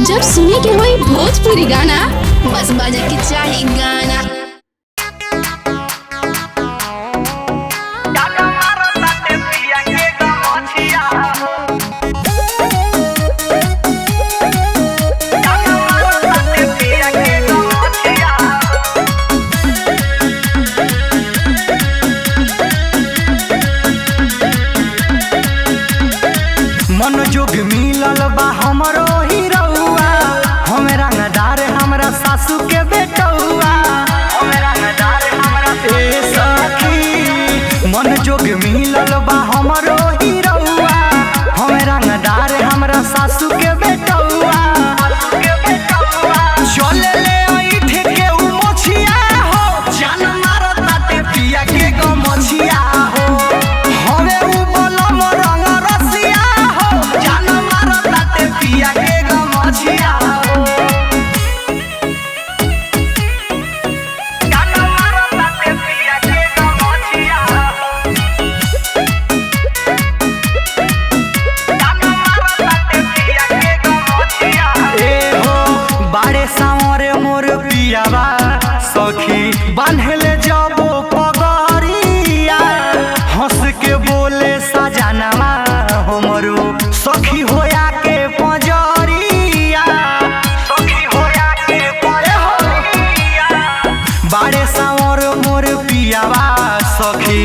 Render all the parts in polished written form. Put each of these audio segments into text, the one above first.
जब सुने के होई भोजपुरी गाना, बस बजे के चाही गाना। मन जोग मिलल बा हमरो हीरोआ, हम रंगदार हमरा सासू के बेटौआ, हम रंगदार हमरा ए सखी। मन जोग मिलल बा हमरो हीरोआ, हम रंगदार हमरा सासू के बेटौआ। चले ले ऐठ के उ मोछिया हो, जान मारत बाटे पिया के गो मोछिया हो। हवे उ बोलम रंग रसिया हो, जान मारत बाटे पिया के गो मोछिया हो। जान मारत बाटे पिया के गो मोछिया हो। जान मारत बाटे पिया के गो मोछिया हो। ए हो बाड़े सावरे मोर पियावा सखी, बान्हले जाबो पगरिया। हंस के बोले सजनवा हमरो, सखी होया के पजरिया, सखी होया के पजरिया। बाड़े सावर मोर पियावा सखी,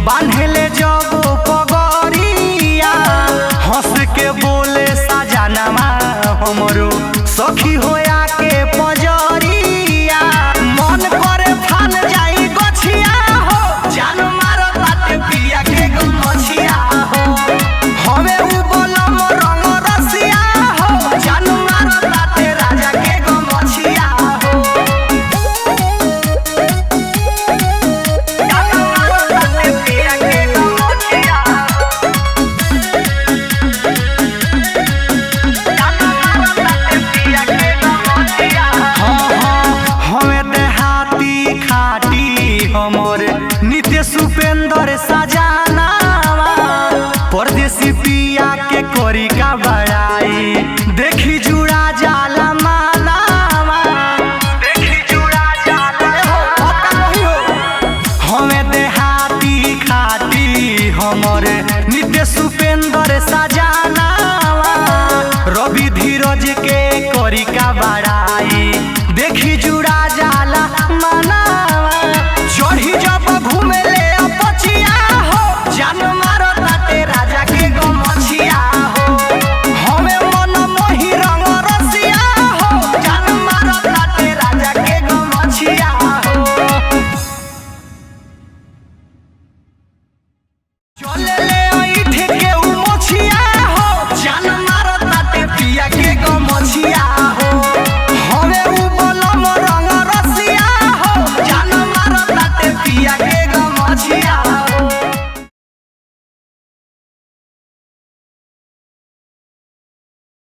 बान्हले जाबो पगरिया। हंस के बोले सजनवा हमरो, सखी होया के पजरिया। मन करे फान जाई गछिया हो, जान मारत बाटे पिया के गो मोछिया हो। हवे उ बोलम रंग रसिया हो, जान मारत बाटे राजा के गो मोछिया हो। जान मारत बाटे पिया के गो मोछिया हो। जान मारत बाटे पिया के गो मोछिया हो। हमें देहाती खाटी हमर नित्य सुपेंद्र सजानावा। परदेसी पिया के कोरी का बड़ाई, देखी जुड़ा जाला मानावा, देखी जुड़ा जाला हो। हमें देहाती खाटी हमर नित्य सुपेंद्र सजानावा। रवि धीरज के कोरी का बड़ा